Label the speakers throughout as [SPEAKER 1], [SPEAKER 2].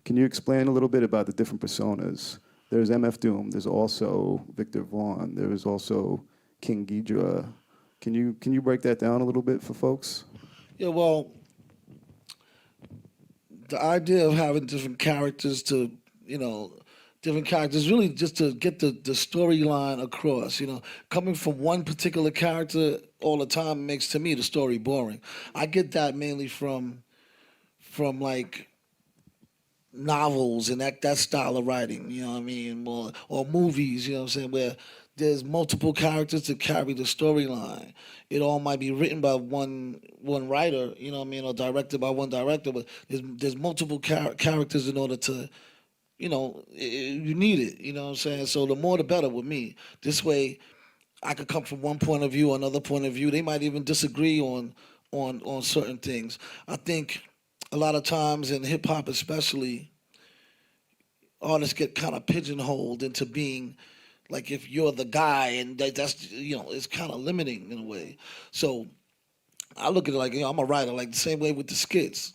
[SPEAKER 1] Can you explain a little bit about the different personas? There's MF Doom. There's also Viktor Vaughn. There is also King Ghidra. Can you break that down a little bit for folks?
[SPEAKER 2] Yeah, well, the idea of having different characters to, different characters really just to get the storyline across. Coming from one particular character all the time makes to me the story boring. I get that mainly from like novels and that style of writing, you know what I mean, or movies, you know what I'm saying, where there's multiple characters to carry the storyline. It all might be written by one writer, you know what I mean, or directed by one director, but there's multiple characters in order to, you need it, you know what I'm saying? So the more the better with me. This way I could come from one point of view, another point of view. They might even disagree on certain things. I think a lot of times in hip hop especially, artists get kind of pigeonholed into being like if you're the guy, and that's it's kind of limiting in a way. So I look at it like I'm a writer, like the same way with the skits.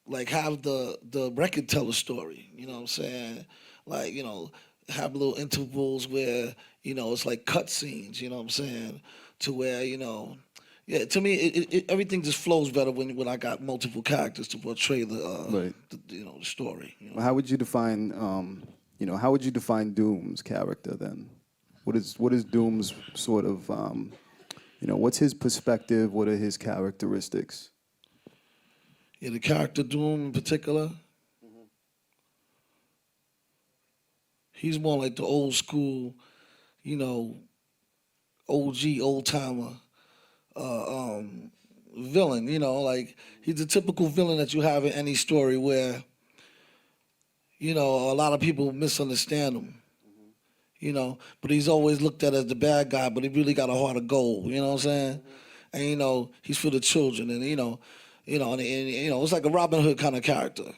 [SPEAKER 2] Like have the record tell a story. You know what I'm saying? Like have little intervals where it's like cut scenes. You know what I'm saying? To where yeah, to me, everything just flows better when I got multiple characters to portray the story.
[SPEAKER 1] How would you define how would you define Doom's character then? What is Doom's sort of what's his perspective? What are his characteristics?
[SPEAKER 2] Yeah, the character Doom in particular, he's more like the old school, OG old timer. Villain, like he's the typical villain that you have in any story where, a lot of people misunderstand him, but he's always looked at as the bad guy, but he really got a heart of gold, you know what I'm saying? And, he's for the children and, it's like a Robin Hood kind of character.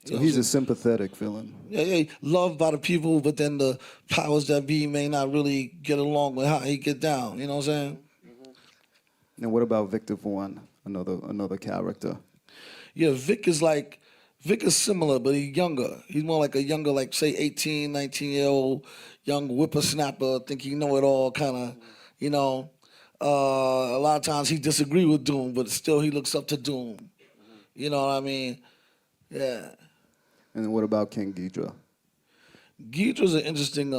[SPEAKER 1] So he's a sympathetic villain.
[SPEAKER 2] Yeah, loved by the people, but then the powers that be may not really get along with how he get down, you know what I'm saying?
[SPEAKER 1] And what about Viktor Vaughn, another character?
[SPEAKER 2] Yeah, Vic is similar, but he's younger. He's more like a younger, like say 18, 19-year-old young whippersnapper, think he know it all kind of, a lot of times he disagree with Doom, but still he looks up to Doom. You know what I mean? Yeah.
[SPEAKER 1] And what about King Ghidra?
[SPEAKER 2] Ghidra's an interesting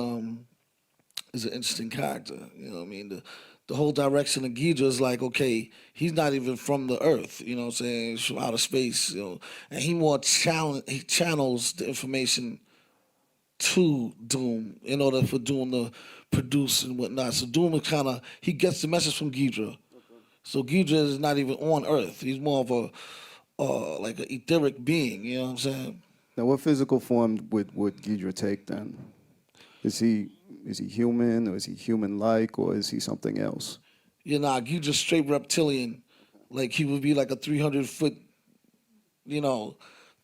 [SPEAKER 2] character. You know what I mean? The whole direction of Ghidra is like, okay, he's not even from the Earth, you know what I'm saying? He's from outer space, and he channels the information to Doom in order for Doom to produce and whatnot. So Doom is he gets the message from Ghidra. So Ghidra is not even on Earth. He's more of a like an etheric being, you know what I'm saying?
[SPEAKER 1] Now, what physical form would Ghidra take then? Is he human, or is he human-like, or is he something else?
[SPEAKER 2] Yeah, Ghidra's straight reptilian. Like he would be like a 300-foot,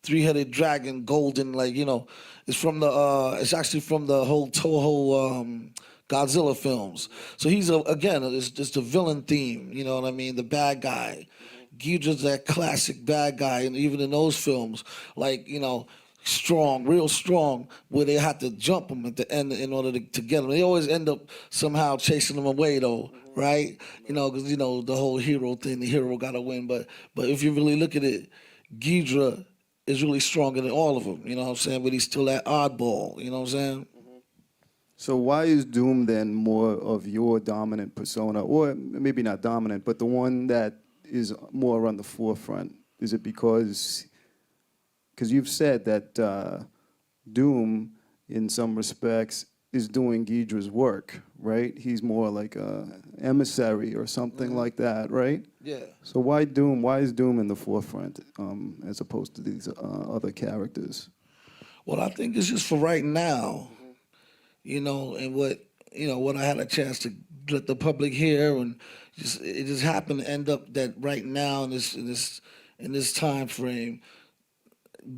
[SPEAKER 2] three-headed dragon, golden. Like it's from it's actually from the whole Toho Godzilla films. So he's it's just a villain theme. You know what I mean? The bad guy. Ghidra's that classic bad guy, and even in those films, like strong, real strong, where they had to jump him at the end in order to get him. They always end up somehow chasing him away, though, right? Because the whole hero thing, the hero got to win. But if you really look at it, Ghidra is really stronger than all of them. You know what I'm saying? But he's still that oddball. You know what I'm saying?
[SPEAKER 1] So why is Doom then more of your dominant persona, or maybe not dominant, but the one that is more on the forefront? Is it because you've said that Doom, in some respects, is doing Ghidra's work, right? He's more like a emissary or something like that, right?
[SPEAKER 2] Yeah.
[SPEAKER 1] So why Doom? Why is Doom in the forefront as opposed to these other characters?
[SPEAKER 2] Well, I think it's just for right now, and what I had a chance to let the public hear, and it just happened to end up that right now in this time frame,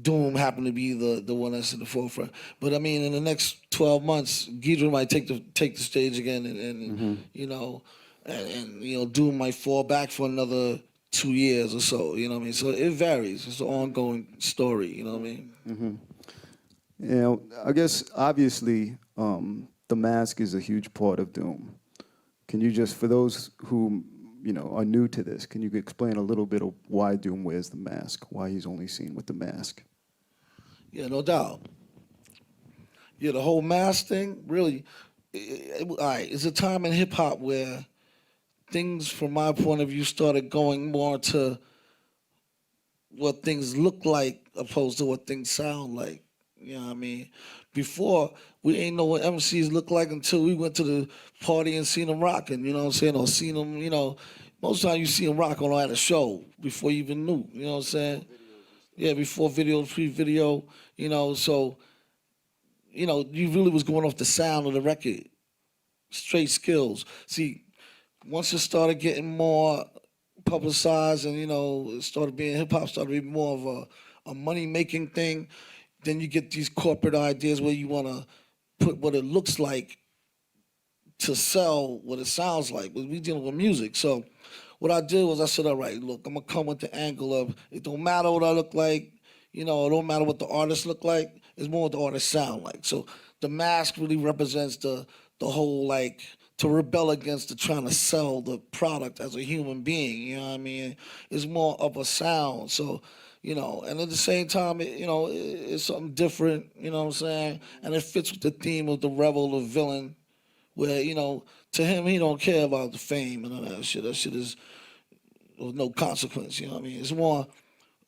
[SPEAKER 2] Doom happened to be the one that's in the forefront. But I mean, in the next 12 months, Ghidra might take the stage again, and Doom might fall back for another 2 years or so. You know what I mean? So it varies. It's an ongoing story. You know what I mean?
[SPEAKER 1] You know, I guess obviously the mask is a huge part of Doom. Can you just, for those who are new to this, can you explain a little bit of why Doom wears the mask, why he's only seen with the mask?
[SPEAKER 2] Yeah, no doubt. Yeah, the whole mask thing, really, all right, it's a time in hip hop where things, from my point of view, started going more to what things look like opposed to what things sound like. You know what I mean? Before, we ain't know what MCs look like until we went to the party and seen them rocking, you know what I'm saying? Or seen them, most of the time you see them rocking at a show before you even knew, you know what I'm saying? Yeah, before video, pre-video, so, you really was going off the sound of the record, straight skills. See, once it started getting more publicized and, it started being, hip-hop started being more of a money-making thing, then you get these corporate ideas where you want to put what it looks like to sell what it sounds like. But we dealing with music. So what I did was I said, all right, look, I'm going to come with the angle of it don't matter what I look like, it don't matter what the artist look like, it's more what the artist sound like. So the mask really represents the whole, like, to rebel against the trying to sell the product as a human being, you know what I mean? It's more of a sound. So, and at the same time, it's something different, you know what I'm saying? And it fits with the theme of the rebel, the villain, where, to him, he don't care about the fame and all that shit. That shit is of no consequence, you know what I mean? It's more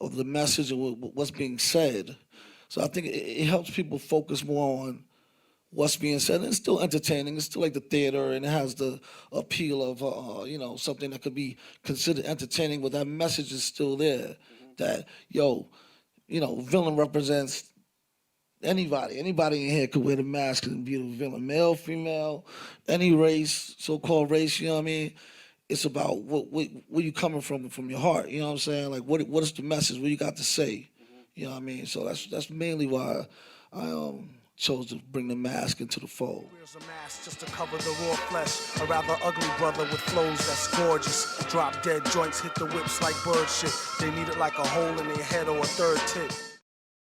[SPEAKER 2] of the message of what's being said. So I think it helps people focus more on what's being said. And it's still entertaining. It's still like the theater, and it has the appeal of, something that could be considered entertaining, but that message is still there. That, villain represents anybody. Anybody in here could wear the mask and be a villain. Male, female, any race, so-called race, you know what I mean? It's about where you coming from your heart, you know what I'm saying? Like, what is the message? What you got to say? You know what I mean? So that's mainly why I chose to bring the mask into the fold.
[SPEAKER 3] Wears a mask just to cover the raw flesh. A rather ugly brother with flows that's gorgeous. Drop dead joints, hit the whips like bird shit. They need it like a hole in their head or a third tip.